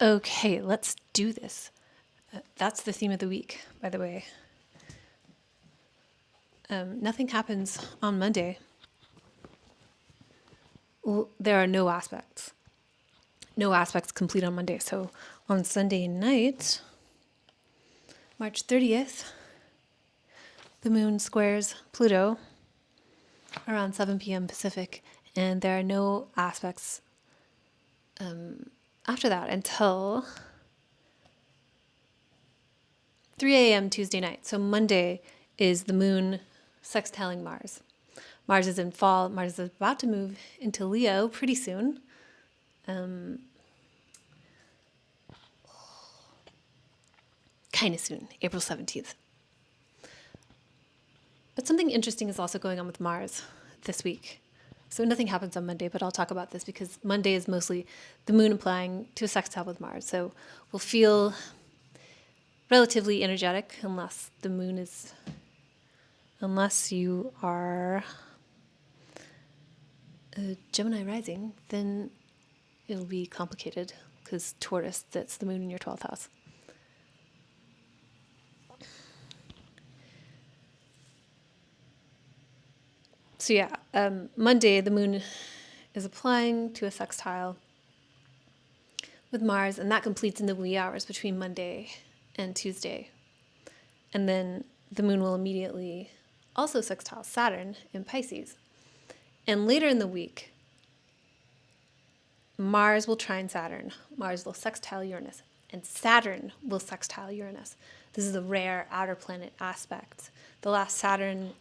Okay, let's do this. That's the theme of the week, by the way. Nothing happens on Monday. Well, there are no aspects. No aspects complete on Monday. So on Sunday night, March 30th, the moon squares Pluto around 7 p.m. Pacific, and there are no aspects after that until 3 a.m. Tuesday night. So Monday is the moon sextiling Mars. Mars is in fall. Mars is about to move into Leo pretty soon. Kind of soon, April 17th. But something interesting is also going on with Mars this week. So nothing happens on Monday, but I'll talk about this because Monday is mostly the moon applying to a sextile with Mars. So we'll feel relatively energetic unless the moon is, unless you are a Gemini rising, then it'll be complicated because Taurus, that's the moon in your 12th house. So yeah, Monday the moon is applying to a sextile with Mars, and that completes in the wee hours between Monday and Tuesday. And then the moon will immediately also sextile Saturn in Pisces. And later in the week, Mars will trine Saturn, Mars will sextile Uranus, and Saturn will sextile Uranus. This is a rare outer planet aspect. The last Saturn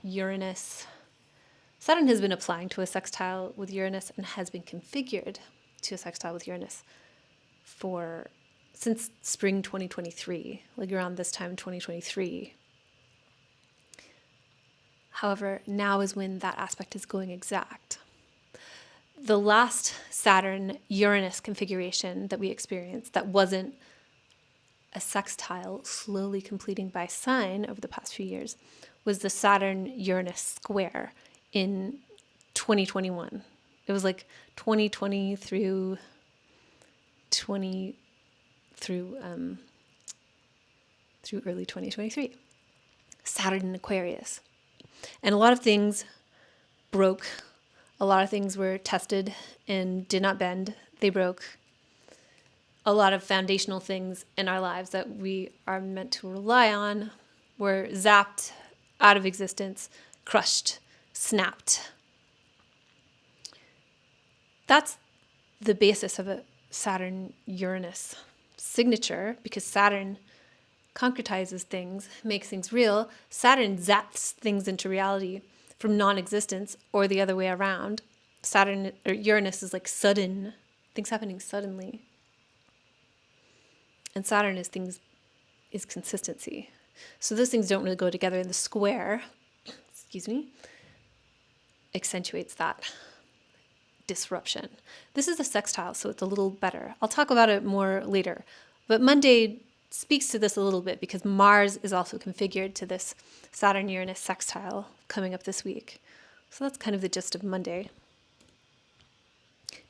has been applying to a sextile with Uranus and has been configured to a sextile with Uranus since spring 2023, like around this time in 2023. However, now is when that aspect is going exact. The last Saturn-Uranus configuration that we experienced that wasn't a sextile slowly completing by sign over the past few years was the Saturn-Uranus square in 2021. It was like 2020 through early 2023. Saturn in Aquarius. And a lot of things broke. A lot of things were tested and did not bend. They broke. A lot of foundational things in our lives that we are meant to rely on were zapped out of existence, crushed, snapped. That's the basis of a Saturn-Uranus signature, because Saturn concretizes things, makes things real. Saturn zaps things into reality from non-existence, or the other way around. Uranus is like sudden, things happening suddenly. And Saturn is consistency. So those things don't really go together, and the square, accentuates that disruption. This is a sextile, so it's a little better. I'll talk about it more later. But Monday speaks to this a little bit because Mars is also configured to this Saturn-Uranus sextile coming up this week. So that's kind of the gist of Monday.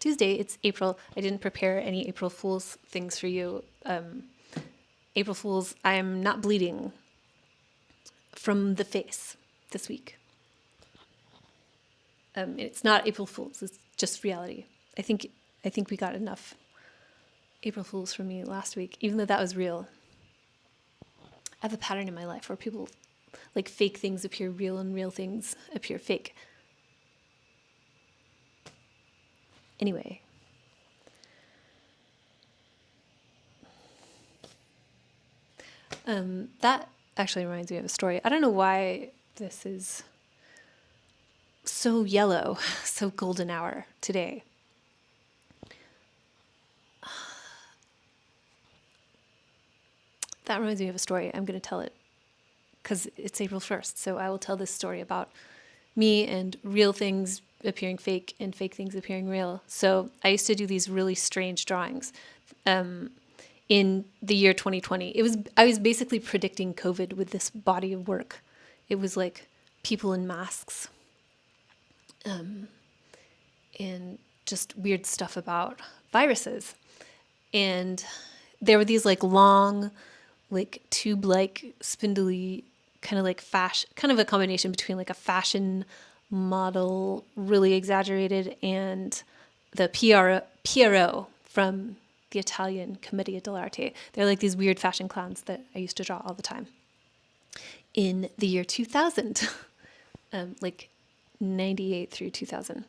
Tuesday, it's April. I didn't prepare any April Fool's things for you. April Fool's, I am not bleeding from the face this week. It's not April Fool's, it's just reality. I think we got enough April Fools from me last week, even though that was real. I have a pattern in my life where people, like, fake things appear real and real things appear fake. Anyway. That actually reminds me of a story. I don't know why this is so yellow, so golden hour today. That reminds me of a story. I'm going to tell it because it's April 1st. So I will tell this story about me and real things appearing fake and fake things appearing real. So I used to do these really strange drawings in the year 2020. I was basically predicting COVID with this body of work. It was like people in masks and just weird stuff about viruses. And there were these like long, like tube-like, spindly, kind of like fashion, kind of a combination between like a fashion model, really exaggerated, and the PRO from the Italian Commedia dell'arte. They're like these weird fashion clowns that I used to draw all the time. In the year 2000, like 98 through 2000,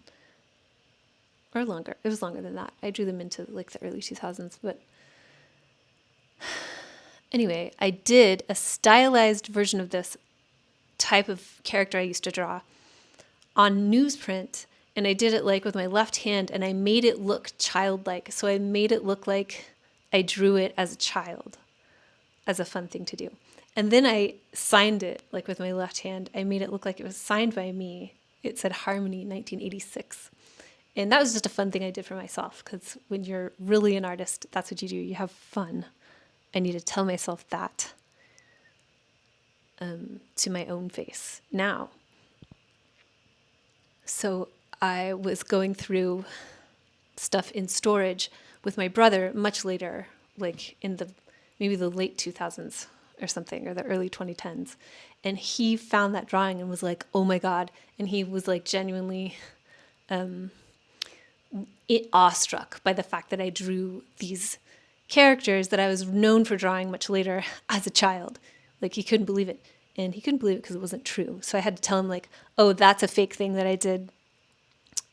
or longer. It was longer than that. I drew them into like the early 2000s, but anyway, I did a stylized version of this type of character I used to draw on newsprint, and I did it like with my left hand, and I made it look childlike. So I made it look like I drew it as a child, as a fun thing to do. And then I signed it like with my left hand. I made it look like it was signed by me. It said Harmony 1986. And that was just a fun thing I did for myself, because when you're really an artist, that's what you do. You have fun. I need to tell myself that to my own face now. So I was going through stuff in storage with my brother much later, like in maybe the late 2000s or something, or the early 2010s. And he found that drawing and was like, oh my God. And he was like genuinely awestruck by the fact that I drew these characters that I was known for drawing much later as a child. Like, he couldn't believe it. And he couldn't believe it because it wasn't true. So I had to tell him, like, oh, that's a fake thing that I did.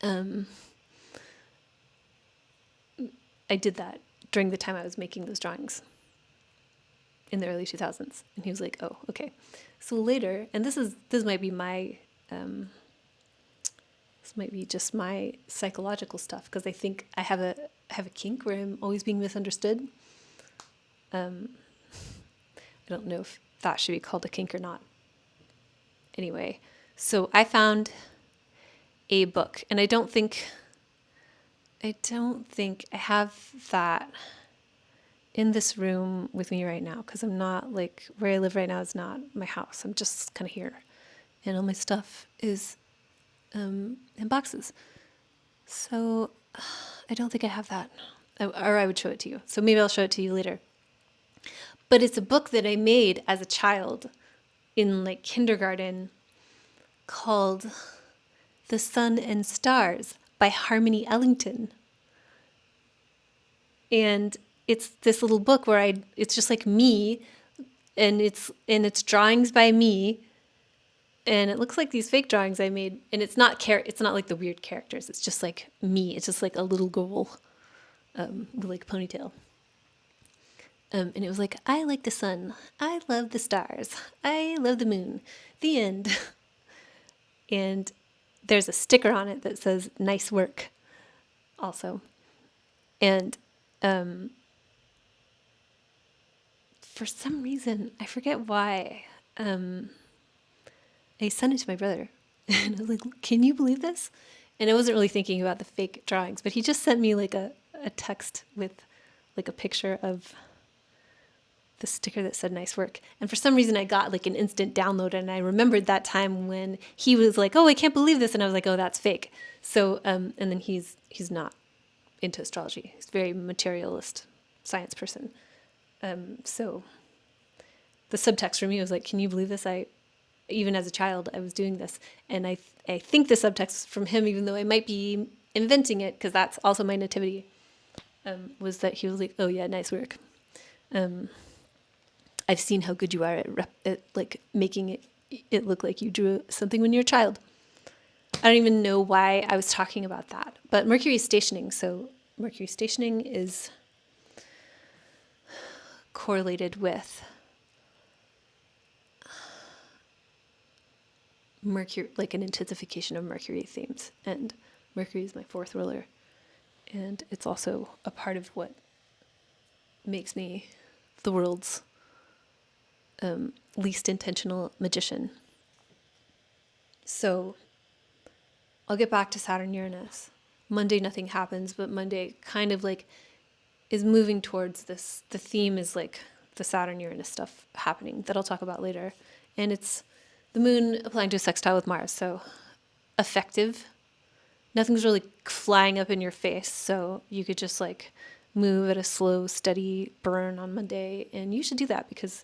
I did that during the time I was making those drawings in the early 2000s. And he was like, oh, okay. So later, and this might be my, this might be just my psychological stuff, because I think I have a kink where I'm always being misunderstood. I don't know if that should be called a kink or not. Anyway, so I found a book, and I don't think I have that in this room with me right now, because I'm not, like, where I live right now is not my house. I'm just kind of here, and all my stuff is in boxes. So I don't think I have that, or I would show it to you. So maybe I'll show it to you later. But it's a book that I made as a child in like kindergarten called The Sun and Stars by Harmony Ellington. And it's this little book where it's just like me, and it's drawings by me, and it looks like these fake drawings I made, and it's not like the weird characters. It's just like me. It's just like a little girl with like a ponytail. And it was like, I like the sun. I love the stars. I love the moon. The end. And there's a sticker on it that says, nice work, also. And for some reason, I forget why, I sent it to my brother. And I was like, can you believe this? And I wasn't really thinking about the fake drawings, but he just sent me like a text with like a picture of the sticker that said nice work. And for some reason I got like an instant download, and I remembered that time when he was like, oh, I can't believe this. And I was like, oh, that's fake. So, and then he's not into astrology. He's a very materialist science person. So the subtext for me was like, can you believe this? Even as a child, I was doing this. And I think the subtext from him, even though I might be inventing it, because that's also my nativity, was that he was like, oh yeah, nice work. I've seen how good you are at like making it look like you drew something when you're a child. I don't even know why I was talking about that, but Mercury is stationing. So Mercury stationing is correlated with Mercury, like an intensification of Mercury themes. And Mercury is my fourth ruler. And it's also a part of what makes me the world's least intentional magician. So I'll get back to Saturn Uranus. Monday, nothing happens, but Monday kind of like is moving towards this. The theme is like the Saturn Uranus stuff happening that I'll talk about later. And it's the moon applying to a sextile with Mars. So effective. Nothing's really flying up in your face. So you could just like move at a slow, steady burn on Monday. And you should do that because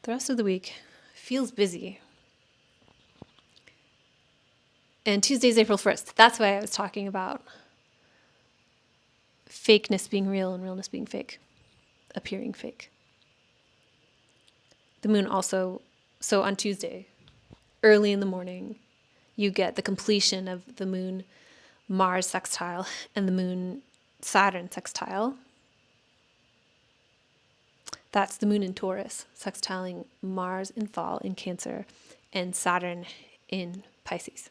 the rest of the week feels busy. And Tuesday's April 1st. That's why I was talking about fakeness being real and realness being fake, appearing fake. The moon also, so on Tuesday, early in the morning, you get the completion of the moon Mars sextile and the moon Saturn sextile. That's the moon in Taurus, sextiling Mars in fall in Cancer and Saturn in Pisces.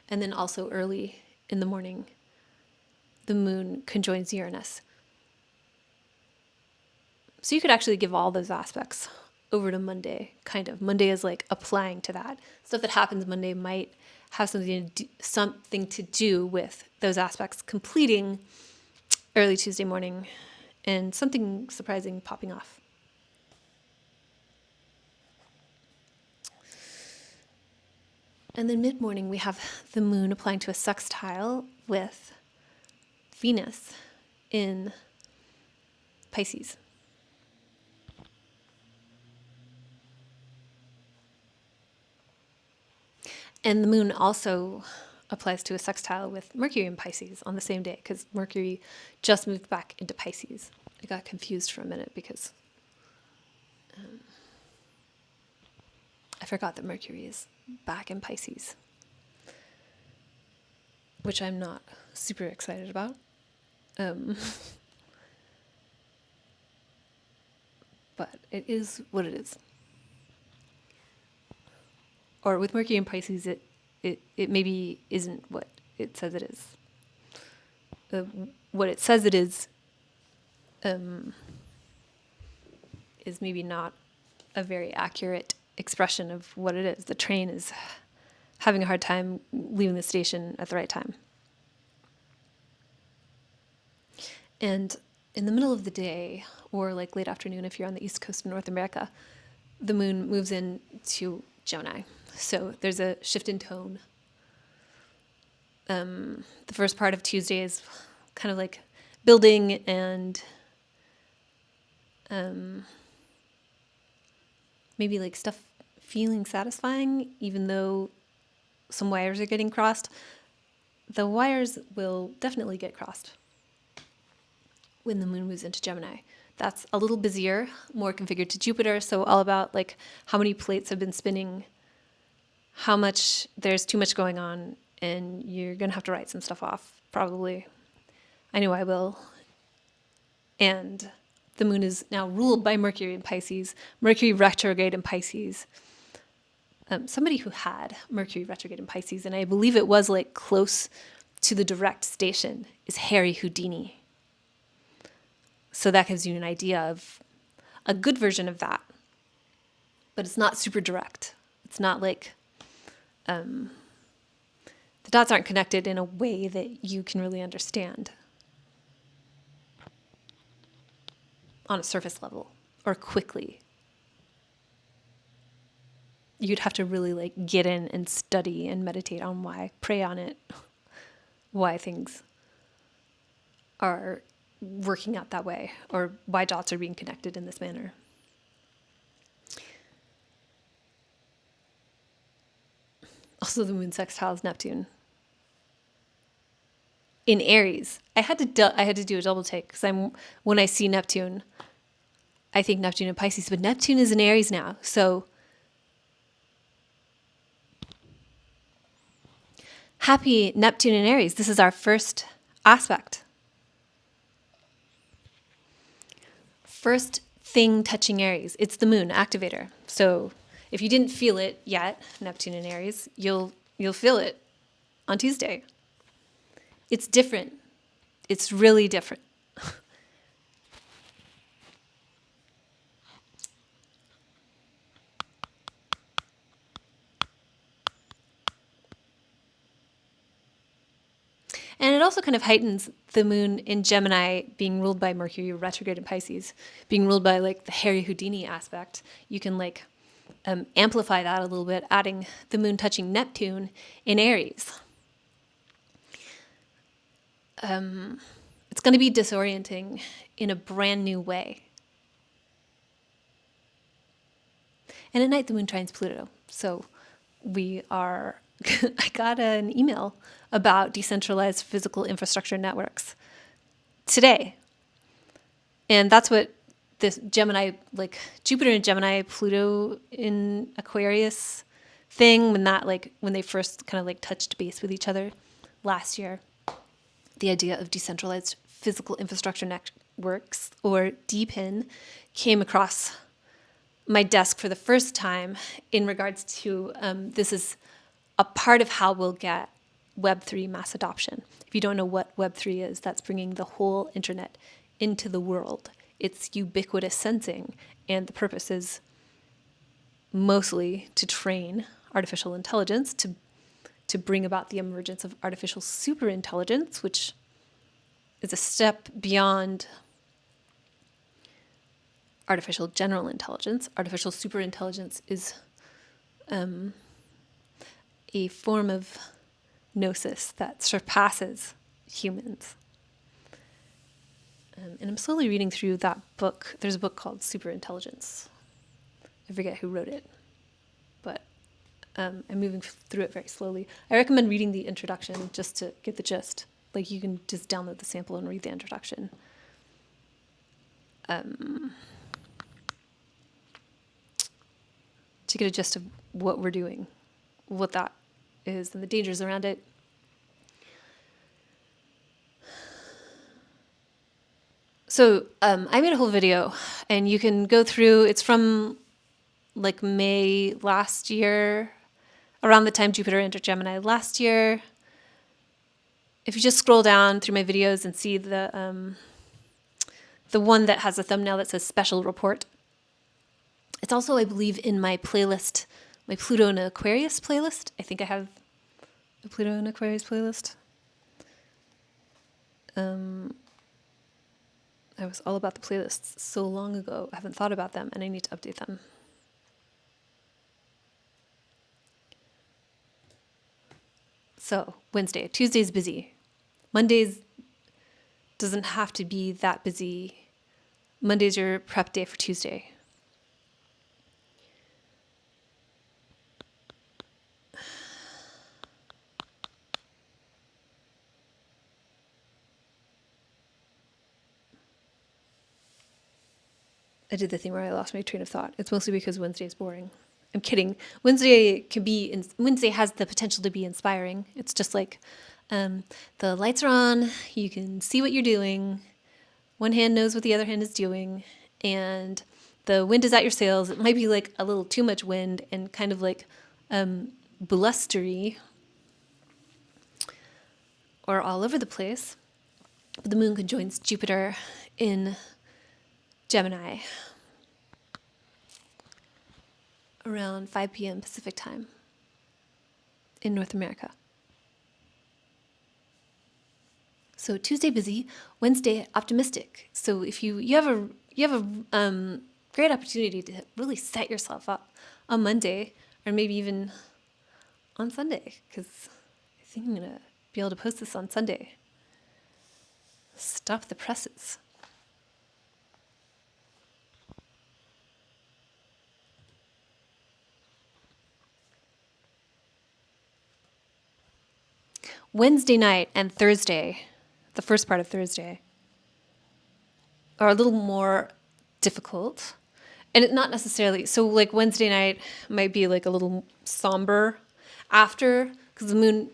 And then also early in the morning, the moon conjoins Uranus. So you could actually give all those aspects over to Monday, kind of. Monday is like applying to that. Stuff that happens Monday might have something to do with those aspects completing early Tuesday morning and something surprising popping off. And then mid-morning, we have the moon applying to a sextile with Venus in Pisces. And the moon also applies to a sextile with Mercury in Pisces on the same day because Mercury just moved back into Pisces. I got confused for a minute because I forgot that Mercury is back in Pisces, which I'm not super excited about. But it is what it is. Or with Mercury in Pisces, it maybe isn't what it says it is. What it says it is maybe not a very accurate expression of what it is. The train is having a hard time leaving the station at the right time. And in the middle of the day, or like late afternoon if you're on the east coast of North America, the moon moves into Gemini. So there's a shift in tone. The first part of Tuesday is kind of like building and maybe like stuff feeling satisfying, even though some wires are getting crossed. The wires will definitely get crossed when the moon moves into Gemini. That's a little busier, more configured to Jupiter, so all about like how many plates have been spinning, how much there's too much going on, and you're going to have to write some stuff off, probably. I know I will. And the moon is now ruled by Mercury in Pisces, Mercury retrograde in Pisces. Somebody who had Mercury retrograde in Pisces, and I believe it was like close to the direct station, is Harry Houdini. So that gives you an idea of a good version of that. But it's not super direct. It's not like the dots aren't connected in a way that you can really understand on a surface level or quickly. You'd have to really like get in and study and meditate on why, pray on it, why things are working out that way, or why dots are being connected in this manner. Also, the moon sextiles Neptune in Aries. I had to do a double take because when I see Neptune, I think Neptune in Pisces, but Neptune is in Aries now. So happy Neptune in Aries. This is our first aspect. First thing touching Aries. It's the moon activator. So if you didn't feel it yet, Neptune in Aries, you'll feel it on Tuesday. It's different. It's really different. And it also kind of heightens the moon in Gemini being ruled by Mercury retrograde in Pisces, being ruled by like the Harry Houdini aspect. You can like amplify that a little bit, adding the moon touching Neptune in Aries. it's going to be disorienting in a brand new way. And at night, the moon trines Pluto. So we are, I got an email about decentralized physical infrastructure networks today. And that's what this Gemini, like Jupiter in Gemini, Pluto in Aquarius thing, when they first kind of like touched base with each other last year, the idea of decentralized physical infrastructure networks, or DPIN, came across my desk for the first time in regards to this is a part of how we'll get Web3 mass adoption. If you don't know what Web3 is, that's bringing the whole internet into the world. It's ubiquitous sensing, and the purpose is mostly to train artificial intelligence, to bring about the emergence of artificial superintelligence, which is a step beyond artificial general intelligence. Artificial superintelligence is a form of gnosis that surpasses humans. And I'm slowly reading through that book. There's a book called Superintelligence. I forget who wrote it, but I'm moving through it very slowly. I recommend reading the introduction just to get the gist. Like, you can just download the sample and read the introduction. To get a gist of what we're doing, what that is, and the dangers around it. So I made a whole video, and you can go through, it's from like May last year, around the time Jupiter entered Gemini last year. If you just scroll down through my videos and see the one that has a thumbnail that says special report. It's also, I believe, in my playlist, my Pluto and Aquarius playlist. I think I have a Pluto and Aquarius playlist. I was all about the playlists so long ago. I haven't thought about them, and I need to update them. So, Wednesday. Tuesday's busy. Mondays doesn't have to be that busy. Monday's your prep day for Tuesday. I did the thing where I lost my train of thought. It's mostly because Wednesday is boring. I'm kidding. Wednesday has the potential to be inspiring. It's just like the lights are on, you can see what you're doing, one hand knows what the other hand is doing, and the wind is at your sails. It might be like a little too much wind and kind of like blustery or all over the place. But the moon conjoins Jupiter in Gemini around 5 p.m. Pacific time in North America. So Tuesday busy, Wednesday optimistic. So if you have a great opportunity to really set yourself up on Monday, or maybe even on Sunday, because I think I'm gonna be able to post this on Sunday. Stop the presses. Wednesday night and Thursday, the first part of Thursday, are a little more difficult. And it not necessarily, so like Wednesday night might be like a little somber after, because the moon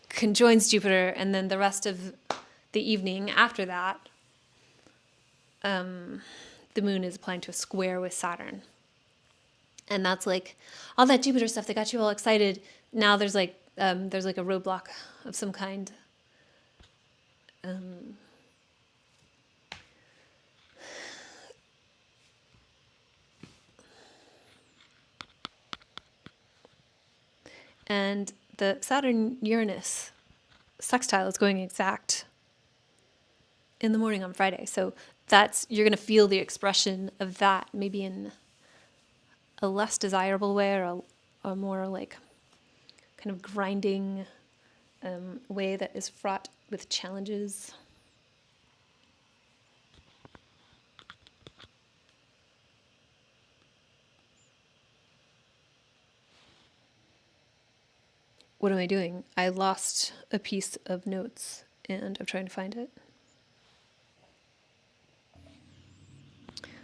conjoins Jupiter, and then the rest of the evening after that, the moon is applying to a square with Saturn. And that's like all that Jupiter stuff that got you all excited. Now there's like a roadblock of some kind. And the Saturn-Uranus sextile is going exact in the morning on Friday. So you're going to feel the expression of that maybe in a less desirable way, or a more like kind of grinding way that is fraught with challenges. What am I doing? I lost a piece of notes and I'm trying to find it.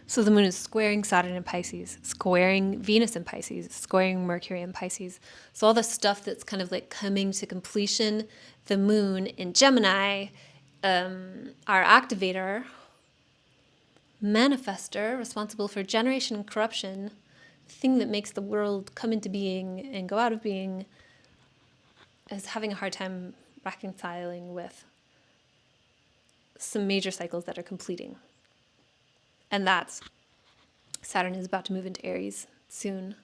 So the moon is squaring Saturn in Pisces, squaring Venus in Pisces, squaring Mercury in Pisces. So all the stuff that's kind of like coming to completion, the moon in Gemini, our activator, manifester, responsible for generation and corruption, thing that makes the world come into being and go out of being, is having a hard time reconciling with some major cycles that are completing. And that's Saturn is about to move into Aries soon.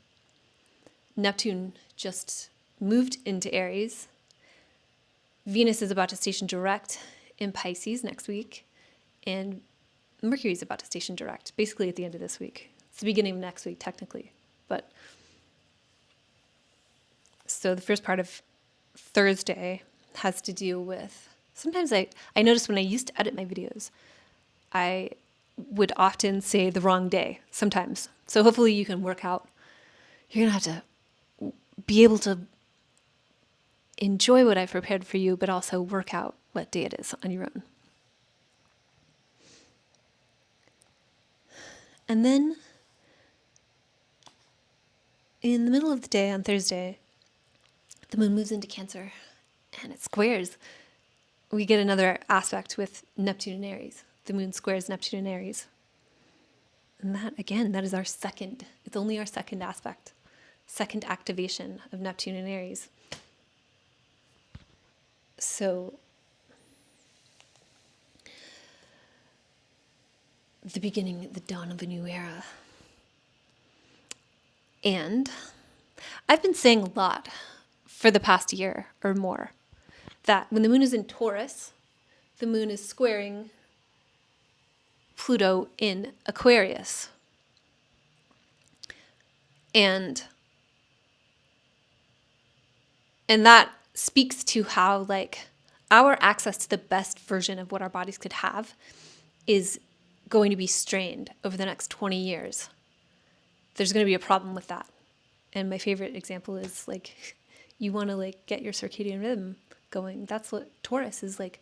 Neptune just moved into Aries. Venus is about to station direct in Pisces next week. And Mercury is about to station direct, basically at the end of this week. It's the beginning of next week, technically. But so the first part of Thursday has to do with, sometimes I notice when I used to edit my videos, I would often say the wrong day sometimes. So hopefully you can work out. You're going to have to be able to enjoy what I've prepared for you, but also work out what day it is on your own. And then in the middle of the day on Thursday, the moon moves into Cancer and it squares. We get another aspect with Neptune and Aries. The moon squares Neptune and Aries. And that, again, that is our second, it's only our second aspect, second activation of Neptune and Aries. So the beginning, the dawn of a new era. And I've been saying a lot for the past year or more that when the moon is in Taurus, the moon is squaring Pluto in Aquarius. And that speaks to how like our access to the best version of what our bodies could have is going to be strained over the next 20 years. There's going to be a problem with that. And my favorite example is like, you want to like get your circadian rhythm going. That's what Taurus is, like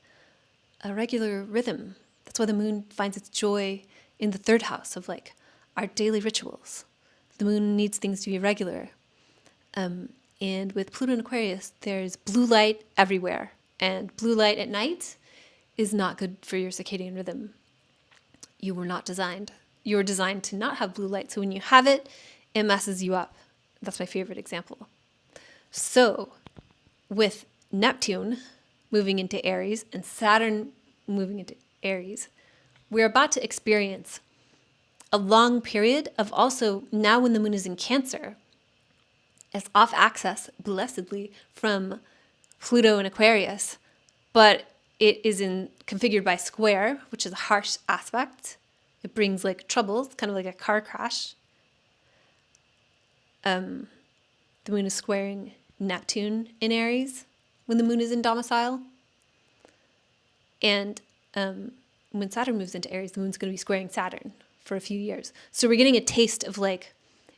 a regular rhythm. That's why the moon finds its joy in the third house of like our daily rituals. The moon needs things to be regular. And with Pluto in Aquarius, there's blue light everywhere. And blue light at night is not good for your circadian rhythm. You were not designed. You were designed to not have blue light. So when you have it, it messes you up. That's my favorite example. So with Neptune moving into Aries and Saturn moving into Aries, we're about to experience a long period of also, now when the moon is in Cancer, as off access, blessedly, from Pluto and Aquarius, but it is configured by square, which is a harsh aspect. It brings like troubles, kind of like a car crash. The moon is squaring Neptune in Aries when the moon is in domicile. And when Saturn moves into Aries, the moon's going to be squaring Saturn for a few years. So we're getting a taste of like,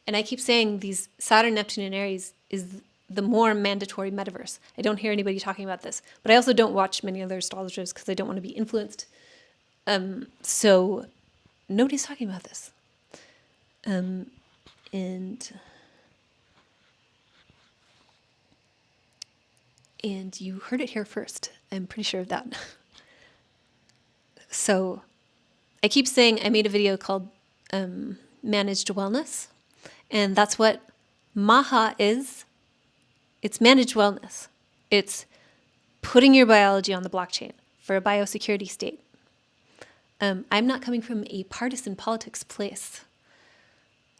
and I keep saying these Saturn, Neptune, and Aries is the more mandatory metaverse. I don't hear anybody talking about this, but I also don't watch many other astrologers because I don't want to be influenced. So nobody's talking about this. And you heard it here first. I'm pretty sure of that. So I keep saying I made a video called Managed Wellness, and that's what MAHA is. It's managed wellness. It's putting your biology on the blockchain for a biosecurity state. I'm not coming from a partisan politics place.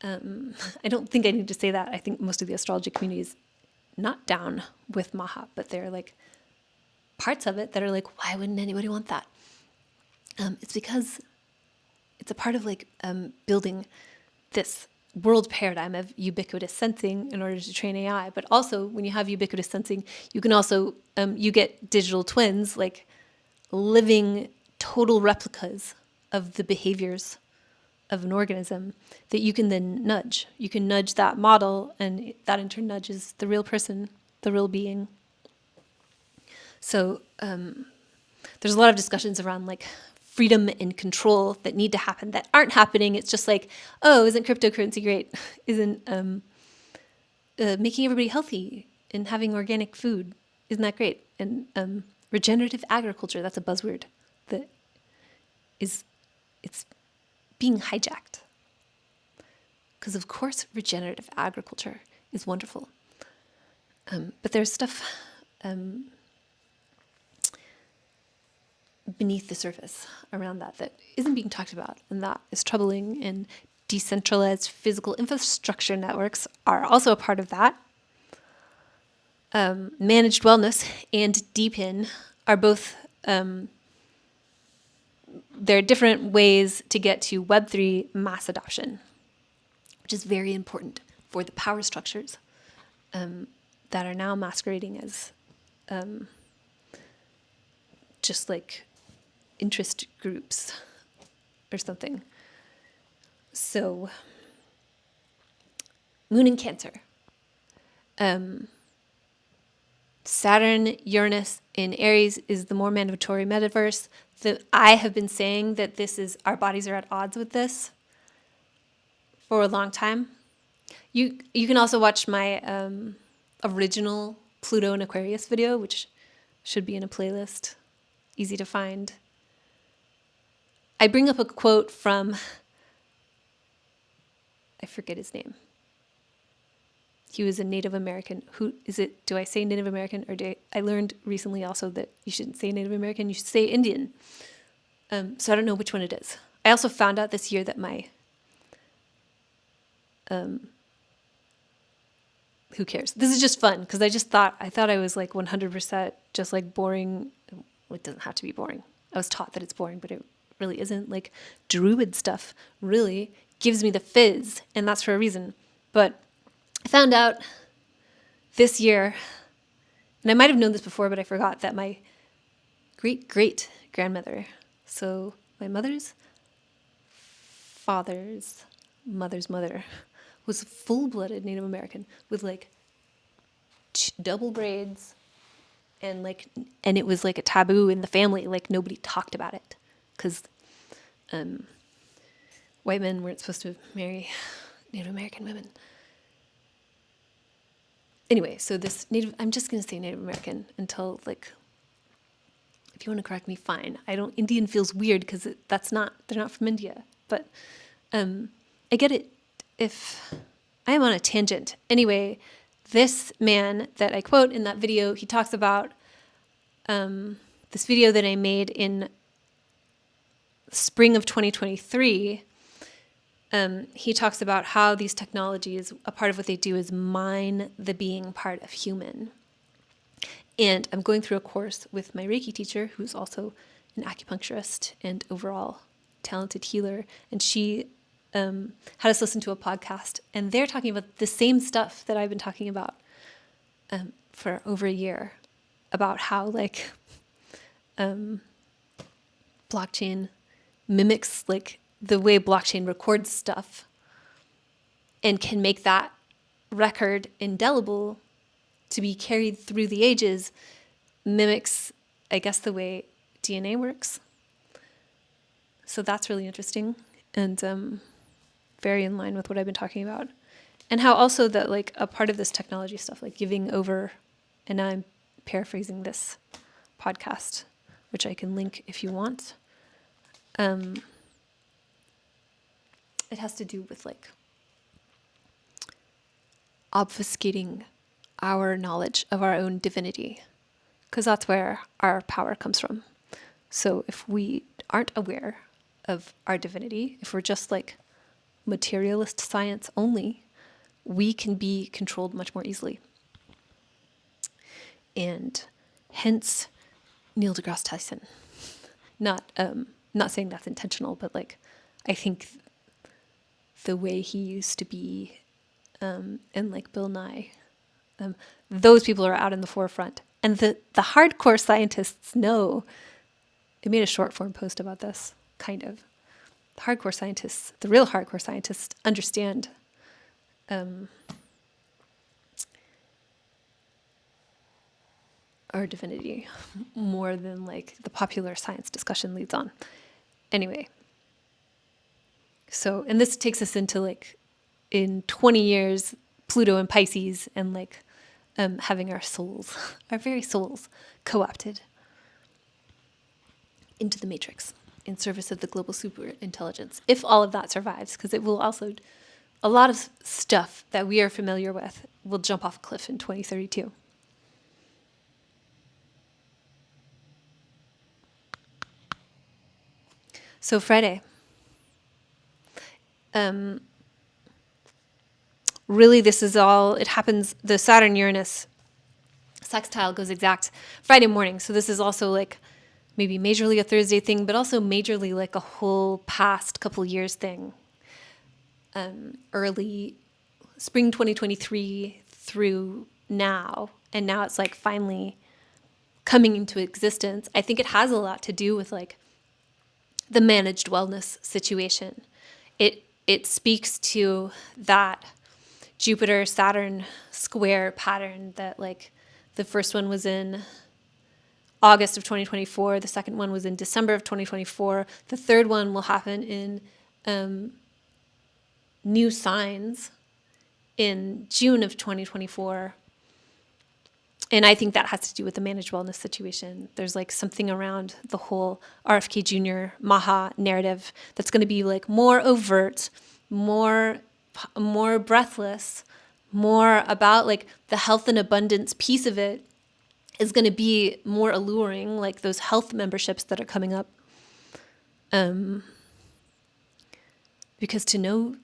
I don't think I need to say that. I think most of the astrology community is not down with MAHA, but there are like parts of it that are like, why wouldn't anybody want that? It's because it's a part of like building this world paradigm of ubiquitous sensing in order to train AI. But also when you have ubiquitous sensing, you can also, you get digital twins, like living total replicas of the behaviors of an organism that you can then nudge. You can nudge that model, and that in turn nudges the real person, the real being, So there's a lot of discussions around like freedom and control that need to happen that aren't happening. It's just like, oh, isn't cryptocurrency great? Isn't making everybody healthy and having organic food, isn't that great? And regenerative agriculture, that's a buzzword that it's being hijacked. Because of course regenerative agriculture is wonderful. But there's stuff beneath the surface around that isn't being talked about, and that is troubling. And decentralized physical infrastructure networks are also a part of that. Managed wellness and deepen are both, they're different ways to get to Web3 mass adoption, which is very important for the power structures that are now masquerading as just like interest groups or something. So, Moon in Cancer. Saturn, Uranus in Aries is the more mandatory metaverse. I have been saying that this is, our bodies are at odds with this for a long time. You can also watch my original Pluto and Aquarius video, which should be in a playlist, easy to find. I bring up a quote from, I forget his name. He was a Native American. Who is it? Do I say Native American, or I learned recently also that you shouldn't say Native American, you should say Indian. So I don't know which one it is. I also found out this year that my, who cares? This is just fun because I thought I was like 100% just like boring. Well, it doesn't have to be boring. I was taught that it's boring, but it really isn't. Like druid stuff really gives me the fizz, and that's for a reason. But I found out this year, and I might have known this before, but I forgot, that my great-great-grandmother, so my mother's father's mother's mother, was full-blooded Native American with like double braids, and it was like a taboo in the family. Like nobody talked about it because white men weren't supposed to marry Native American women. Anyway, so this Native, I'm just going to say Native American until, like, if you want to correct me, fine. Indian feels weird because they're not from India. But I get it if I am on a tangent. Anyway, this man that I quote in that video, he talks about this video that I made in spring of 2023. He talks about how these technologies, a part of what they do is mine the being part of human. And I'm going through a course with my Reiki teacher, who's also an acupuncturist and overall talented healer. And she had us listen to a podcast, and they're talking about the same stuff that I've been talking about for over a year, about how like blockchain mimics like the way blockchain records stuff and can make that record indelible to be carried through the ages, mimics, I guess, the way DNA works. So that's really interesting and very in line with what I've been talking about. And how also that like a part of this technology stuff, like giving over, and now I'm paraphrasing this podcast, which I can link if you want. It has to do with like obfuscating our knowledge of our own divinity, because that's where our power comes from. So if we aren't aware of our divinity, if we're just like materialist science only, we can be controlled much more easily. And hence Neil deGrasse Tyson. Not saying that's intentional, but like I think the way he used to be, and like Bill Nye, those people are out in the forefront. And the hardcore scientists know. I made a short form post about this, kind of. The hardcore scientists, the real hardcore scientists, understand or divinity more than like the popular science discussion leads on. Anyway, so, and this takes us into like in 20 years, Pluto and Pisces, and like having our souls, our very souls, co-opted into the matrix in service of the global super intelligence. If all of that survives, because it will also, a lot of stuff that we are familiar with will jump off a cliff in 2032. So Friday. Really, this is all, it happens, the Saturn-Uranus sextile goes exact Friday morning. So this is also like maybe majorly a Thursday thing, but also majorly like a whole past couple years thing. Early spring 2023 through now. And now it's like finally coming into existence. I think it has a lot to do with like the managed wellness situation. It speaks to that Jupiter-Saturn square pattern that like the first one was in August of 2024, the second one was in December of 2024, the third one will happen in new signs in June of 2024. And I think that has to do with the managed wellness situation. There's like something around the whole RFK Jr. Maha narrative that's going to be like more overt, more breathless, more about like the health and abundance piece of it is going to be more alluring, like those health memberships that are coming up. Because to know,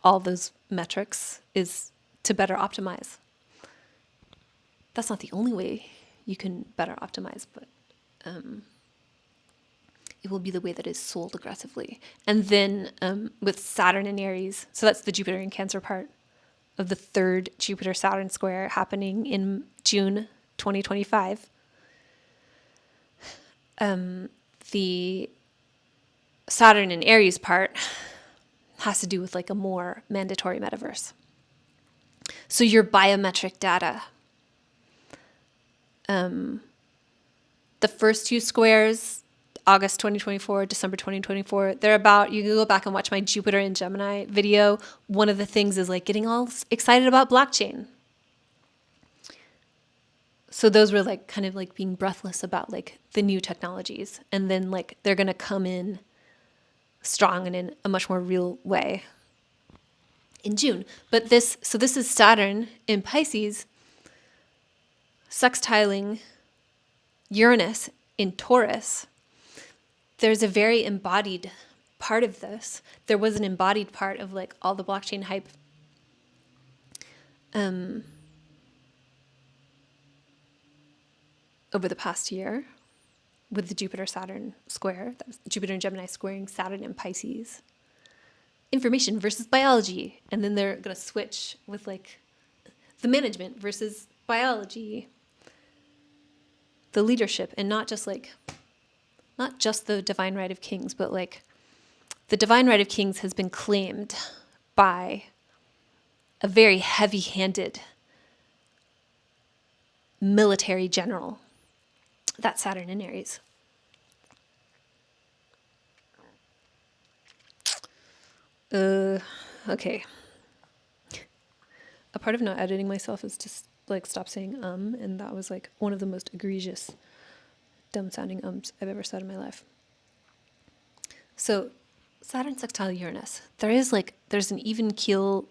all those metrics is to better optimize. That's not the only way you can better optimize, but it will be the way that is sold aggressively. And then with Saturn in Aries, so that's the Jupiter in Cancer part of the third Jupiter-Saturn square happening in June 2025. The Saturn in Aries part has to do with like a more mandatory metaverse. So your biometric data, the first two squares, August 2024, December 2024, they're about, you can go back and watch my Jupiter in Gemini video. One of the things is like getting all excited about blockchain. So those were like kind of like being breathless about like the new technologies. And then like they're going to come in strong and in a much more real way in June. But this is Saturn in Pisces sextiling Uranus in Taurus. There's a very embodied part of this. There was an embodied part of like all the blockchain hype. Over the past year with the Jupiter-Saturn square, that was Jupiter and Gemini squaring Saturn and Pisces. Information versus biology. And then they're going to switch with like the management versus biology. The leadership, and not just the divine right of kings, but like the divine right of kings has been claimed by a very heavy-handed military general. That's Saturn in Aries. Okay. A part of not editing myself is to like stop saying and that was like one of the most egregious, dumb sounding ums I've ever said in my life. So Saturn sextile Uranus. There's an even keel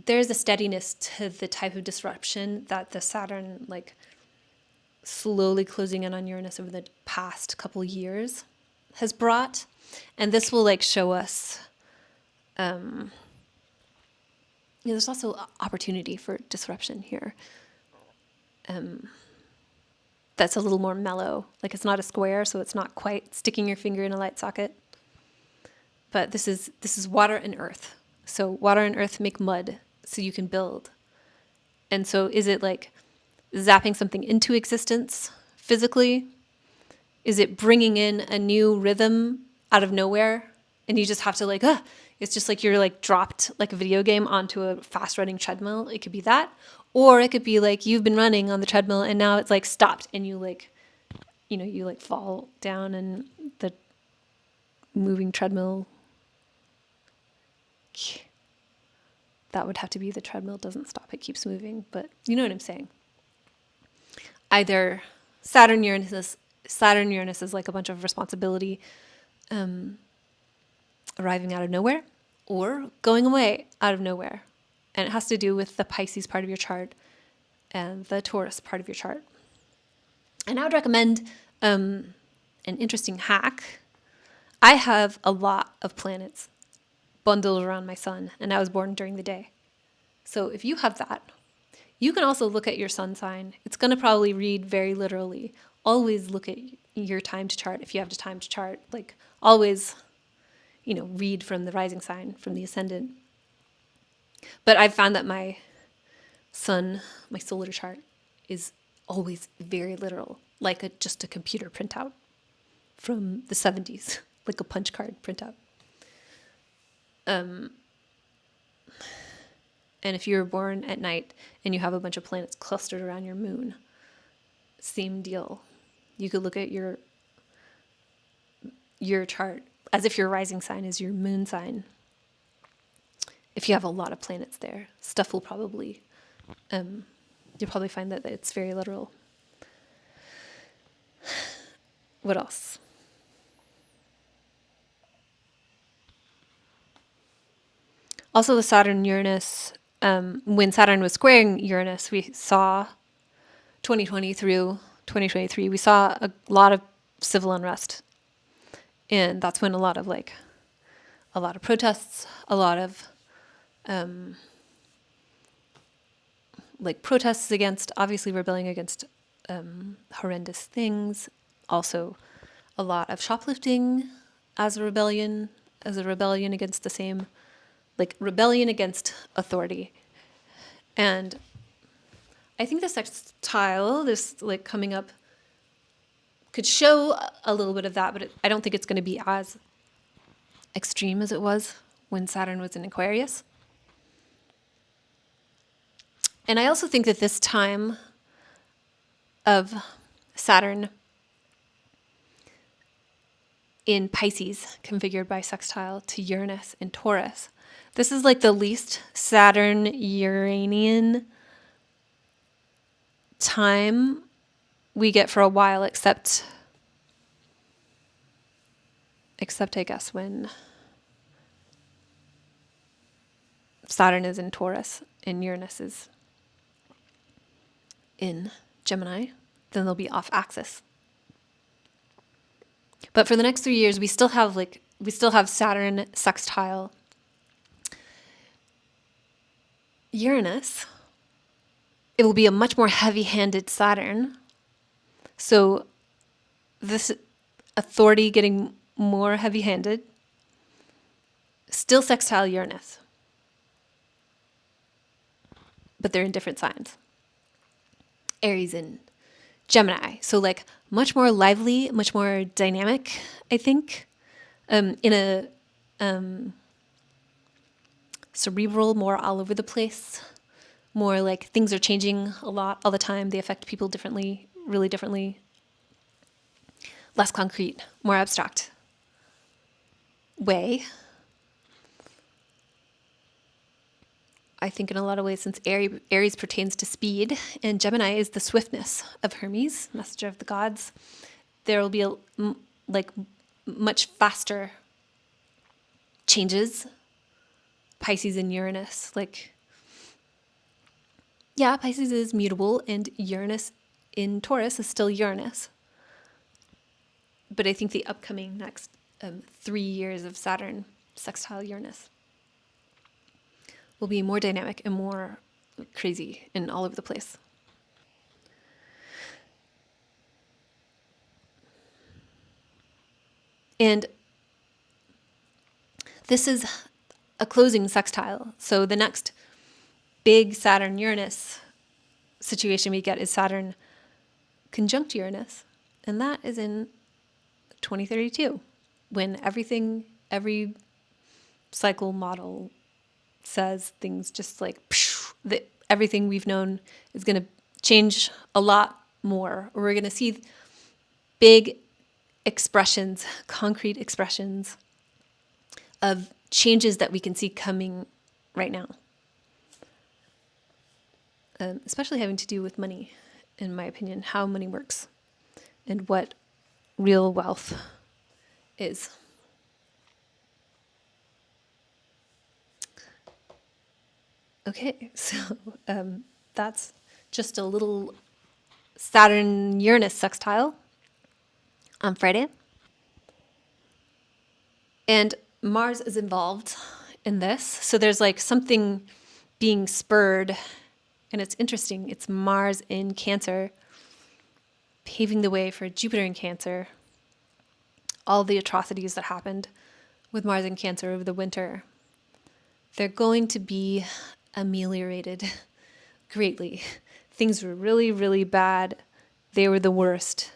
there's a steadiness to the type of disruption that the Saturn like slowly closing in on Uranus over the past couple years has brought. And this will like show us, there's also opportunity for disruption here. That's a little more mellow. Like it's not a square, so it's not quite sticking your finger in a light socket. But this is water and earth. So water and earth make mud, so you can build. And so is it like zapping something into existence physically? Is it bringing in a new rhythm out of nowhere? And you just have to like, It's just like you're like dropped like a video game onto a fast running treadmill. It could be that. Or it could be like you've been running on the treadmill and now it's like stopped and you like, you like fall down and the moving treadmill, that would have to be the treadmill doesn't stop, it keeps moving. But you know what I'm saying. Either Saturn Uranus is like a bunch of responsibility arriving out of nowhere, or going away out of nowhere. And it has to do with the Pisces part of your chart and the Taurus part of your chart. And I would recommend an interesting hack. I have a lot of planets bundled around my sun, and I was born during the day. So if you have that, you can also look at your sun sign. It's going to probably read very literally. Always look at your time to chart if you have the time to chart. Like always, read from the rising sign, from the ascendant. But I've found that my sun, my solar chart, is always very literal, like just a computer printout from the 70s, like a punch card printout. And if you were born at night and you have a bunch of planets clustered around your moon, same deal. You could look at your chart as if your rising sign is your moon sign. If you have a lot of planets there, stuff will probably, you'll probably find that it's very literal. What else? Also, the Saturn-Uranus, when Saturn was squaring Uranus, we saw 2020 through 2023, we saw a lot of civil unrest. And that's when a lot of protests, a lot of protests against, obviously rebelling against horrendous things. Also, a lot of shoplifting as a rebellion against the same, rebellion against authority. And I think the sextile, this coming up, could show a little bit of that, but I don't think it's going to be as extreme as it was when Saturn was in Aquarius. And I also think that this time of Saturn in Pisces, configured by sextile to Uranus in Taurus, this is like the least Saturn-Uranian time we get for a while, except I guess when Saturn is in Taurus and Uranus is in Gemini, then they'll be off axis. But for the next 3 years, we still have Saturn sextile Uranus. It will be a much more heavy-handed Saturn. So this authority getting more heavy-handed, still sextile Uranus. But they're in different signs. Aries and Gemini. So much more lively, much more dynamic, I think, in a cerebral, more all over the place, more like things are changing a lot all the time. They affect people differently, really differently. Less concrete, more abstract way. I think in a lot of ways, since Aries pertains to speed and Gemini is the swiftness of Hermes, messenger of the gods, there will be much faster changes. Pisces and Uranus, Pisces is mutable and Uranus in Taurus is still Uranus. But I think the upcoming next 3 years of Saturn sextile Uranus will be more dynamic and more crazy and all over the place. And this is a closing sextile. So the next big Saturn-Uranus situation we get is Saturn conjunct Uranus. And that is in 2032, when every cycle model says things just like that everything we've known is going to change a lot more. We're going to see big expressions, concrete expressions of changes that we can see coming right now. Especially having to do with money, in my opinion, how money works and what real wealth is. Okay, so that's just a little Saturn-Uranus sextile on Friday. And Mars is involved in this. So there's like something being spurred. And it's interesting. It's Mars in Cancer, paving the way for Jupiter in Cancer. All the atrocities that happened with Mars in Cancer over the winter, they're going to be ameliorated greatly. Things were really, really bad. They were the worst.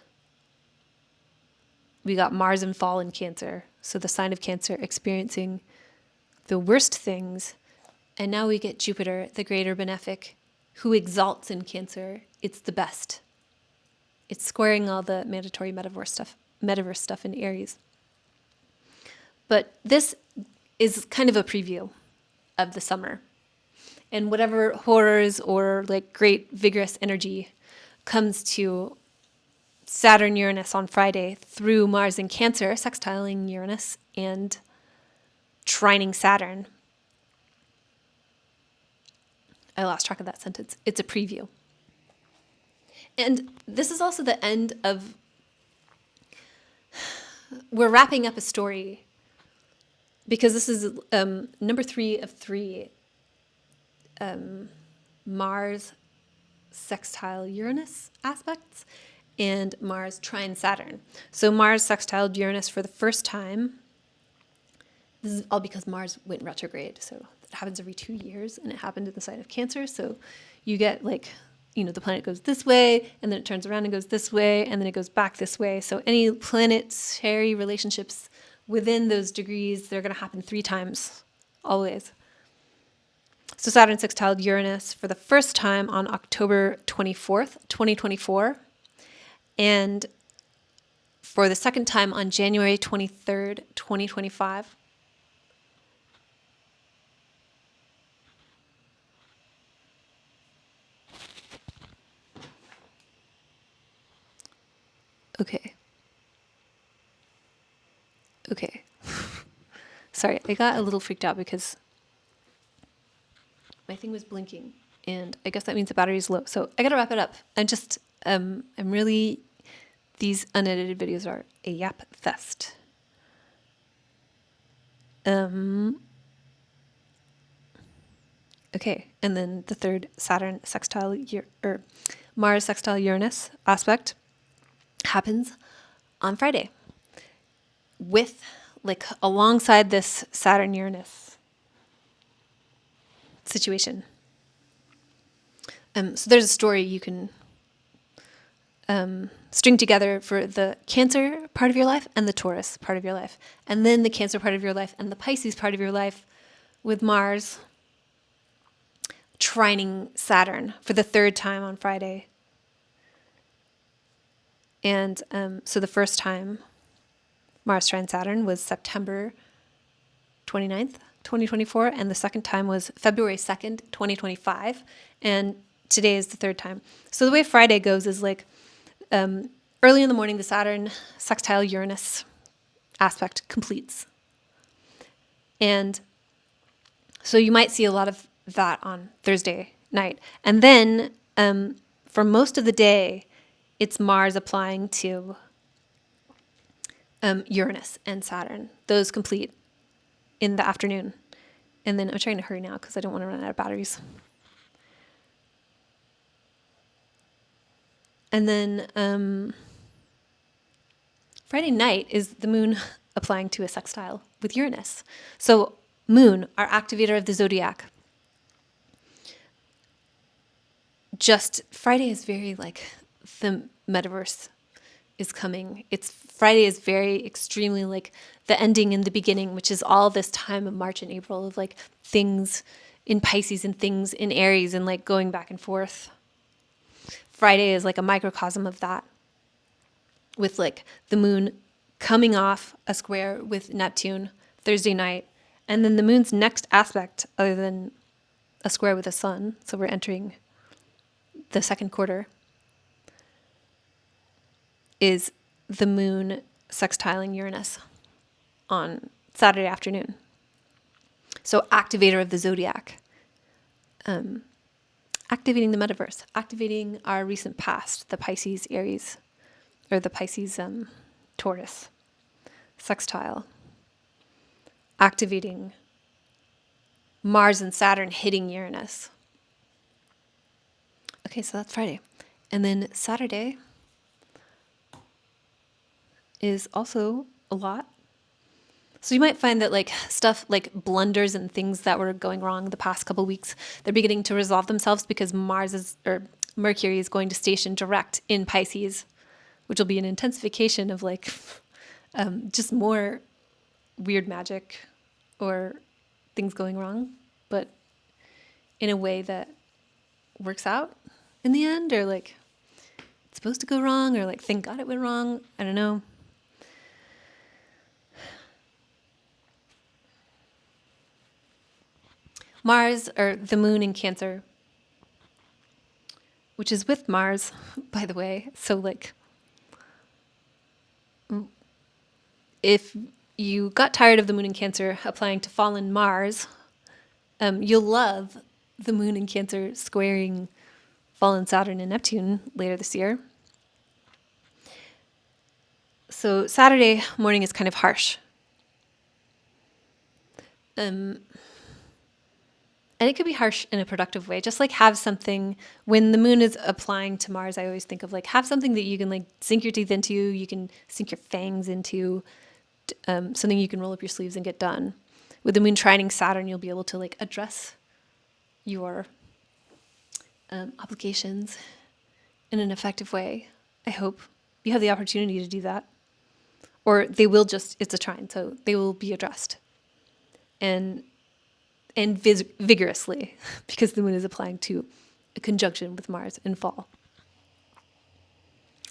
We got Mars in fall in Cancer, so the sign of Cancer experiencing the worst things. And now we get Jupiter, the greater benefic, who exalts in Cancer. It's the best. It's squaring all the mandatory metaverse stuff in Aries. But this is kind of a preview of the summer. And whatever horrors or like great vigorous energy comes to Saturn Uranus on Friday through Mars in Cancer, sextiling Uranus and trining Saturn. I lost track of that sentence. It's a preview. And this is also the end of, we're wrapping up a story because this is number 3 of 3, Mars sextile Uranus aspects and Mars trine Saturn. So Mars sextiled Uranus for the first time. This is all because Mars went retrograde. So it happens every 2 years, and it happened in the sign of Cancer. So you get like, the planet goes this way, and then it turns around and goes this way, and then it goes back this way. So any planetary relationships within those degrees, they're going to happen 3 times, always. So Saturn sextiled Uranus for the first time on October 24th, 2024, and for the second time on January 23rd, 2025. Okay. Sorry, I got a little freaked out because my thing was blinking, and I guess that means the battery's low. So I gotta wrap it up. I'm really, these unedited videos are a yap fest. Okay, and then the third Saturn sextile Mars sextile Uranus aspect happens on Friday with, like, alongside this Saturn Uranus situation. So there's a story you can string together for the Cancer part of your life and the Taurus part of your life, and then the Cancer part of your life and the Pisces part of your life with Mars trining Saturn for the third time on Friday. And so the first time Mars trine Saturn was September 29th, 2024, and the second time was February 2nd, 2025, and today is the third time. So the way Friday goes is like early in the morning, the Saturn sextile Uranus aspect completes. And so you might see a lot of that on Thursday night. And then for most of the day, it's Mars applying to Uranus and Saturn. Those complete in the afternoon. And then I'm trying to hurry now because I don't want to run out of batteries. And then Friday night is the moon applying to a sextile with Uranus. So moon, our activator of the zodiac. Just Friday is very like the metaverse is coming. It's Friday is very extremely like the ending and the beginning, which is all this time of March and April of like things in Pisces and things in Aries and like going back and forth. Friday is like a microcosm of that, with like the moon coming off a square with Neptune Thursday night, and then the moon's next aspect, other than a square with the sun, so we're entering the second quarter, is the moon sextiling Uranus on Saturday afternoon. So activator of the zodiac, activating the metaverse, activating our recent past, the Pisces Aries, or the Pisces Taurus sextile, activating Mars and Saturn hitting Uranus. Okay, so that's Friday. And then Saturday is also a lot. So you might find that like stuff like blunders and things that were going wrong the past couple weeks, they're beginning to resolve themselves because Mercury is going to station direct in Pisces, which will be an intensification of like just more weird magic or things going wrong, but in a way that works out in the end, or like it's supposed to go wrong, or like thank God it went wrong. I don't know. Mars, or the moon in Cancer, which is with Mars, by the way. So like if you got tired of the moon in Cancer applying to fallen Mars, you'll love the moon in Cancer squaring fallen Saturn and Neptune later this year. So Saturday morning is kind of harsh. And it could be harsh in a productive way. Just like have something, when the moon is applying to Mars, I always think of like have something that you can like sink your teeth into, you can sink your fangs into, something you can roll up your sleeves and get done. With the moon trining Saturn, you'll be able to like address your obligations in an effective way. I hope you have the opportunity to do that. Or they will just, it's a trine, so they will be addressed. And vigorously, because the moon is applying to a conjunction with Mars in fall.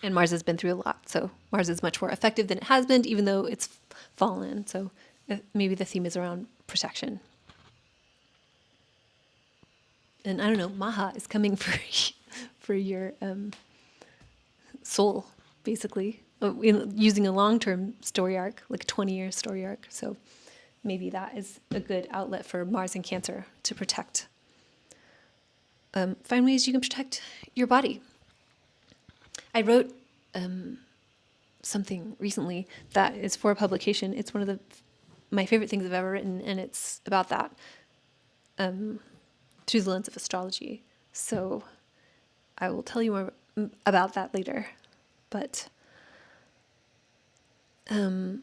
And Mars has been through a lot, so Mars is much more effective than it has been, even though it's fallen. So maybe the theme is around protection. And I don't know, Maha is coming for your soul, basically, using a long-term story arc, like a 20-year story arc. So maybe that is a good outlet for Mars and Cancer to protect. Find ways you can protect your body. I wrote something recently that is for publication. It's one of my favorite things I've ever written, and it's about that through the lens of astrology. So I will tell you more about that later. But on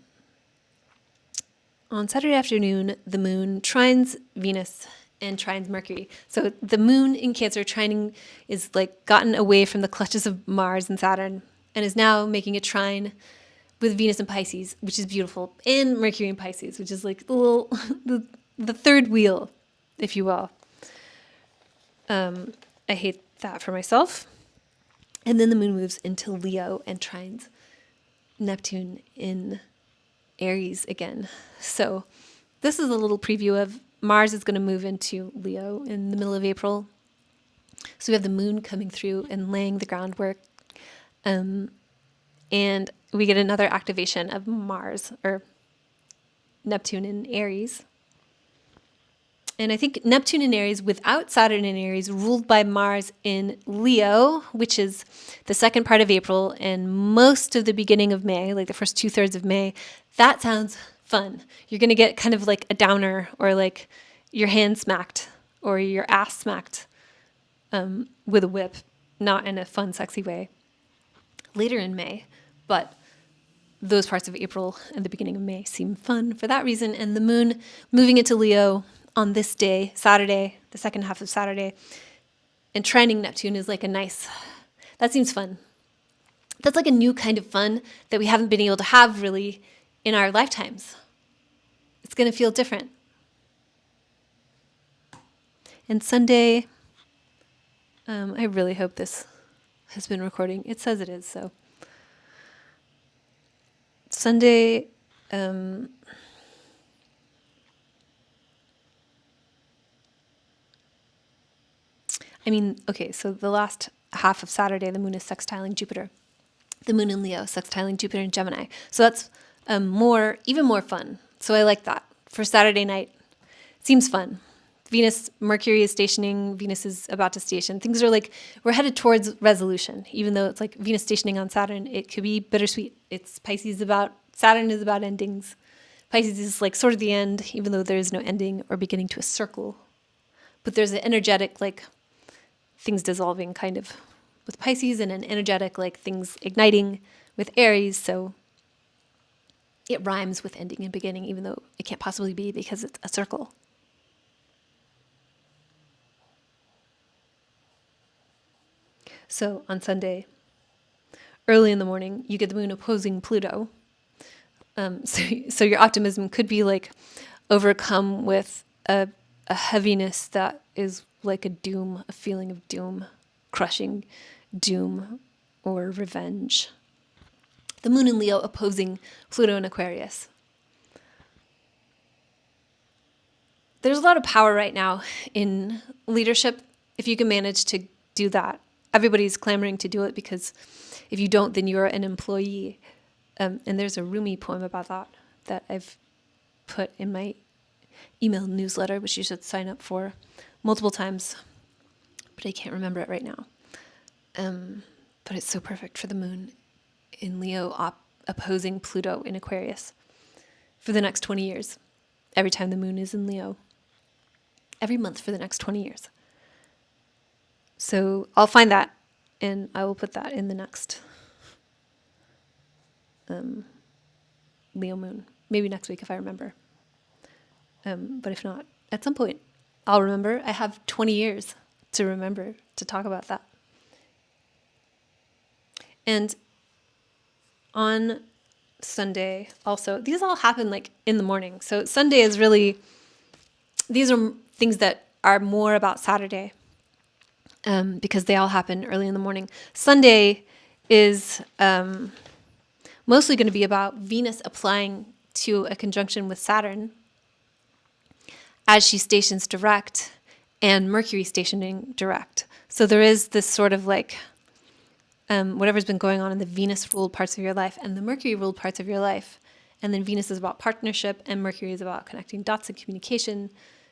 Saturday afternoon, the moon trines Venus and trines Mercury. So the moon in Cancer trining is like gotten away from the clutches of Mars and Saturn and is now making a trine with Venus in Pisces, which is beautiful, and Mercury in Pisces, which is like the third wheel, if you will. I hate that for myself. And then the moon moves into Leo and trines Neptune in Aries again. So this is a little preview of Mars is going to move into Leo in the middle of April. So we have the moon coming through and laying the groundwork. And we get another activation of Mars, or Neptune in Aries. And I think Neptune in Aries without Saturn in Aries, ruled by Mars in Leo, which is the second part of April and most of the beginning of May, like the first 2/3 of May, that sounds fun. You're going to get kind of like a downer, or like your hand smacked or your ass smacked with a whip, not in a fun, sexy way, later in May. But those parts of April and the beginning of May seem fun for that reason. And the moon moving into Leo on this day, Saturday, the second half of Saturday, and trining Neptune is like that seems fun. That's like a new kind of fun that we haven't been able to have really in our lifetimes. It's going to feel different. And Sunday, I really hope this has been recording. It says it is, so. Sunday, okay, so the last half of Saturday, the moon is sextiling Jupiter. The moon in Leo, sextiling Jupiter in Gemini. So that's even more fun. So I like that. For Saturday night, seems fun. Mercury is stationing, Venus is about to station. Things are like, we're headed towards resolution. Even though it's like Venus stationing on Saturn, it could be bittersweet. Saturn is about endings. Pisces is like sort of the end, even though there is no ending or beginning to a circle. But there's an energetic, like, things dissolving kind of with Pisces, and an energetic, like, things igniting with Aries. So it rhymes with ending and beginning, even though it can't possibly be because it's a circle. So on Sunday, early in the morning, you get the moon opposing Pluto. So your optimism could be like overcome with a heaviness that is like a feeling of doom, crushing doom or revenge. The moon in Leo opposing Pluto in Aquarius. There's a lot of power right now in leadership if you can manage to do that. Everybody's clamoring to do it because if you don't, then you're an employee. And there's a Rumi poem about that I've put in my email newsletter, which you should sign up for multiple times. But I can't remember it right now. But it's so perfect for the moon in Leo opposing Pluto in Aquarius for the next 20 years. Every time the moon is in Leo. Every month for the next 20 years. So I'll find that and I will put that in the next Leo moon. Maybe next week if I remember. But if not, at some point I'll remember. I have 20 years to remember to talk about that. And on Sunday also, these all happen like in the morning. So Sunday is really, these are things that are more about Saturday because they all happen early in the morning. Sunday is mostly going to be about Venus applying to a conjunction with Saturn as she stations direct and Mercury stationing direct. So there is this sort of like whatever's been going on in the Venus-ruled parts of your life and the Mercury-ruled parts of your life. And then Venus is about partnership and Mercury is about connecting dots and communication,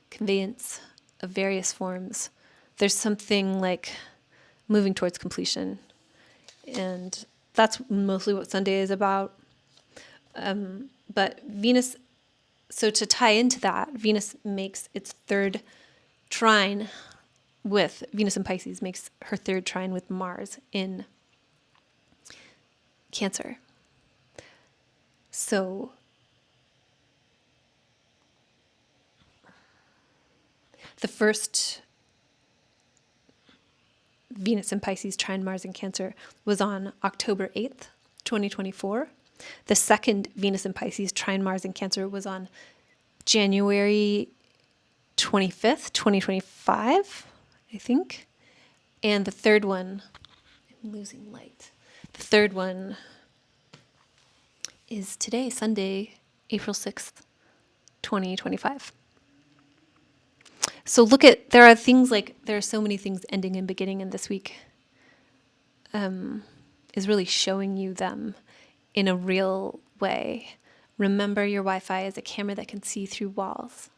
conveyance of various forms. There's something like moving towards completion. And that's mostly what Sunday is about. But Venus, so to tie into that, Venus makes its third trine with, Venus in Pisces makes her third trine with Mars in Cancer. So the first Venus in Pisces trine Mars in Cancer was on October 8th, 2024. The second Venus in Pisces trine Mars in Cancer was on January 25th, 2025, I think. And the third one, I'm losing light. The third one is today, Sunday, April 6th, 2025. So there are so many things ending and beginning in this week. Is really showing you them in a real way. Remember your Wi-Fi is a camera that can see through walls.